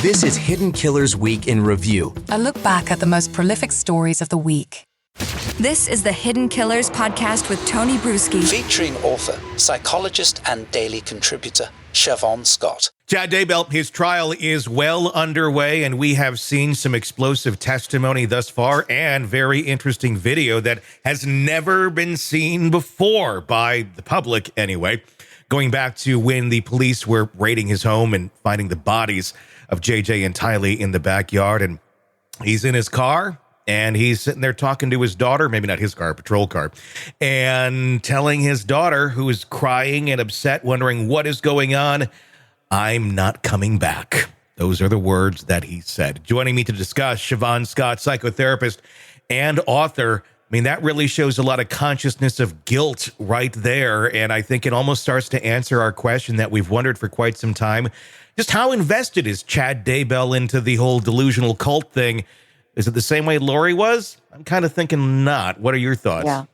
This is Hidden Killers Week in Review. A look back at the most prolific stories of the week. This is the Hidden Killers podcast with Tony Brueski. Featuring author, psychologist, and daily contributor, Siobhan Scott. Chad Daybell, his trial is well underway, and we have seen some explosive testimony thus far and very interesting video that has never been seen before by the public anyway. Going back to when the police were raiding his home and finding the bodies of JJ and Tylee in the backyard, and he's in his car and he's sitting there talking to his daughter, maybe not his car, a patrol car, and telling his daughter, who is crying and upset, wondering what is going on, "I'm not coming back." Those are the words that he said. Joining me to discuss, Siobhan Scott, psychotherapist and author. I mean, that really shows a lot of consciousness of guilt right there. And I think it almost starts to answer our question that we've wondered for quite some time. Just how invested is Chad Daybell into the whole delusional cult thing? Is it the same way Lori was? I'm kind of thinking not. What are your thoughts?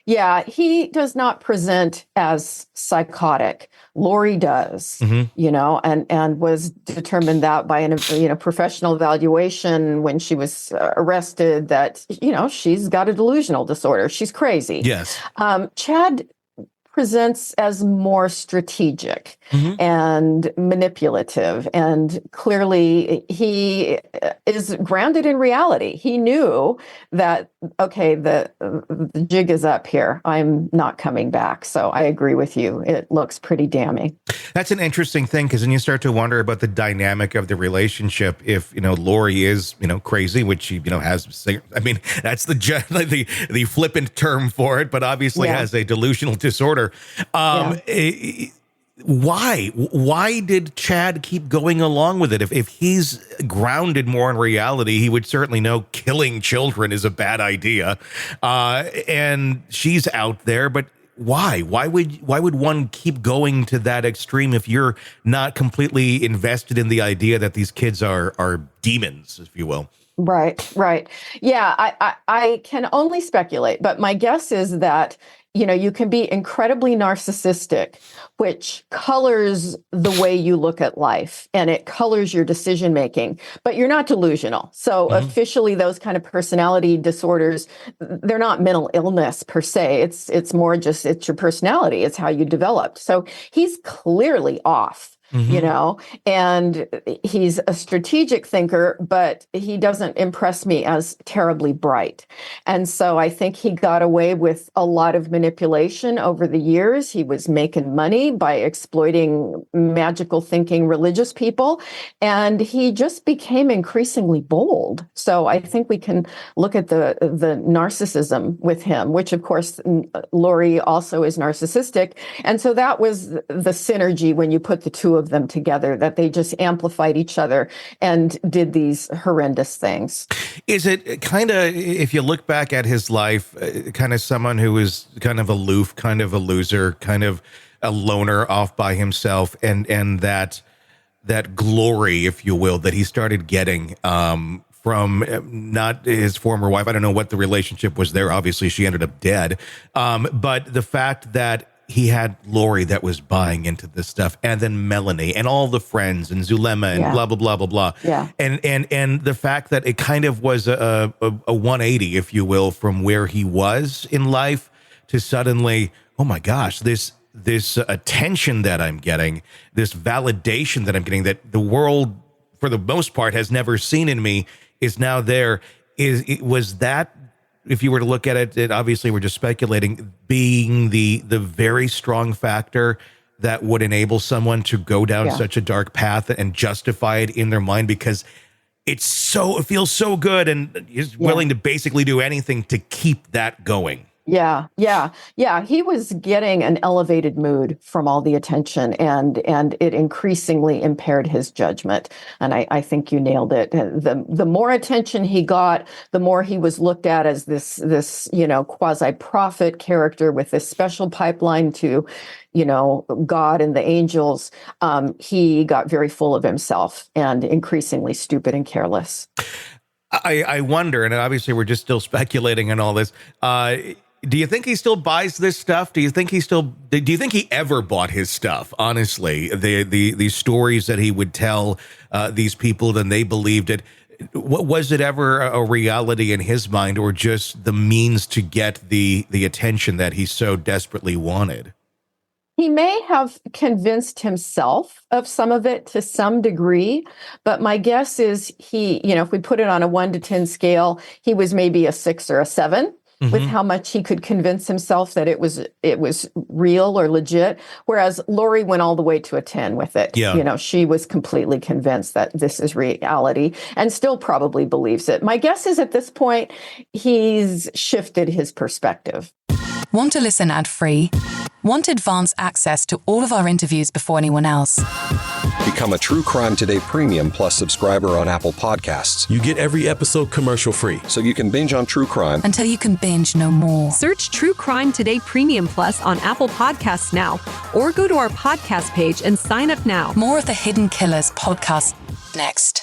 Yeah, he does not present as psychotic. Lori does, and was determined that by an professional evaluation when she was arrested that, she's got a delusional disorder. She's crazy. Yes. Chad presents as more strategic and manipulative, and clearly he is grounded in reality. He knew that, okay, the jig is up here. I'm not coming back. So I agree with you. It looks pretty damning. That's an interesting thing, because then you start to wonder about the dynamic of the relationship. If, Lori is, crazy, which she, has, I mean, that's the flippant term for it, but obviously has a delusional disorder. Why did Chad keep going along with it? If he's grounded more in reality, he would certainly know killing children is a bad idea. And she's out there, but why? Why would one keep going to that extreme if you're not completely invested in the idea that these kids are demons, if you will? Right. Yeah, I can only speculate, but my guess is that you can be incredibly narcissistic, which colors the way you look at life and it colors your decision making, but you're not delusional. So officially, those kind of personality disorders, they're not mental illness per se. It's more just, it's your personality. It's how you developed. So he's clearly off. And he's a strategic thinker, but he doesn't impress me as terribly bright. And so I think he got away with a lot of manipulation over the years. He was making money by exploiting magical thinking religious people, and he just became increasingly bold. So I think we can look at the narcissism with him, which of course Lori also is narcissistic. And so that was the synergy when you put the two of them together, that they just amplified each other and did these horrendous things. Is it kind of, if you look back at his life, kind of someone who was kind of aloof, kind of a loser, kind of a loner off by himself, and that glory, if you will, that he started getting from not his former wife? I don't know what the relationship was there. Obviously, she ended up dead. But the fact that he had Lori that was buying into this stuff, and then Melanie and all the friends and Zulema and blah, blah, blah, blah, blah. Yeah. And the fact that it kind of was a 180, if you will, from where he was in life to suddenly, oh my gosh, this attention that I'm getting, this validation that I'm getting, that the world for the most part has never seen in me, is now there. Was that, if you were to look at it, obviously we're just speculating, being the very strong factor that would enable someone to go down such a dark path and justify it in their mind because it feels so good, and is willing to basically do anything to keep that going. Yeah. He was getting an elevated mood from all the attention, and it increasingly impaired his judgment. And I think you nailed it. The more attention he got, the more he was looked at as this quasi-prophet character with this special pipeline to, God and the angels. He got very full of himself and increasingly stupid and careless. I wonder, and obviously we're just still speculating on all this, Do you think he still buys this stuff? Do you think he ever bought his stuff? Honestly, the stories that he would tell these people, then they believed it. Was it ever a reality in his mind, or just the means to get the attention that he so desperately wanted? He may have convinced himself of some of it to some degree, but my guess is if we put it on a 1 to 10 scale, he was maybe a 6 or a 7. With how much he could convince himself that it was real or legit, whereas Lori went all the way to a 10 with it. Yeah. She was completely convinced that this is reality and still probably believes it. My guess is at this point, he's shifted his perspective. Want to listen ad-free? Want advanced access to all of our interviews before anyone else? Become a True Crime Today Premium Plus subscriber on Apple Podcasts. You get every episode commercial-free, so you can binge on true crime until you can binge no more. Search True Crime Today Premium Plus on Apple Podcasts now, or go to our podcast page and sign up now. More of the Hidden Killers podcast next.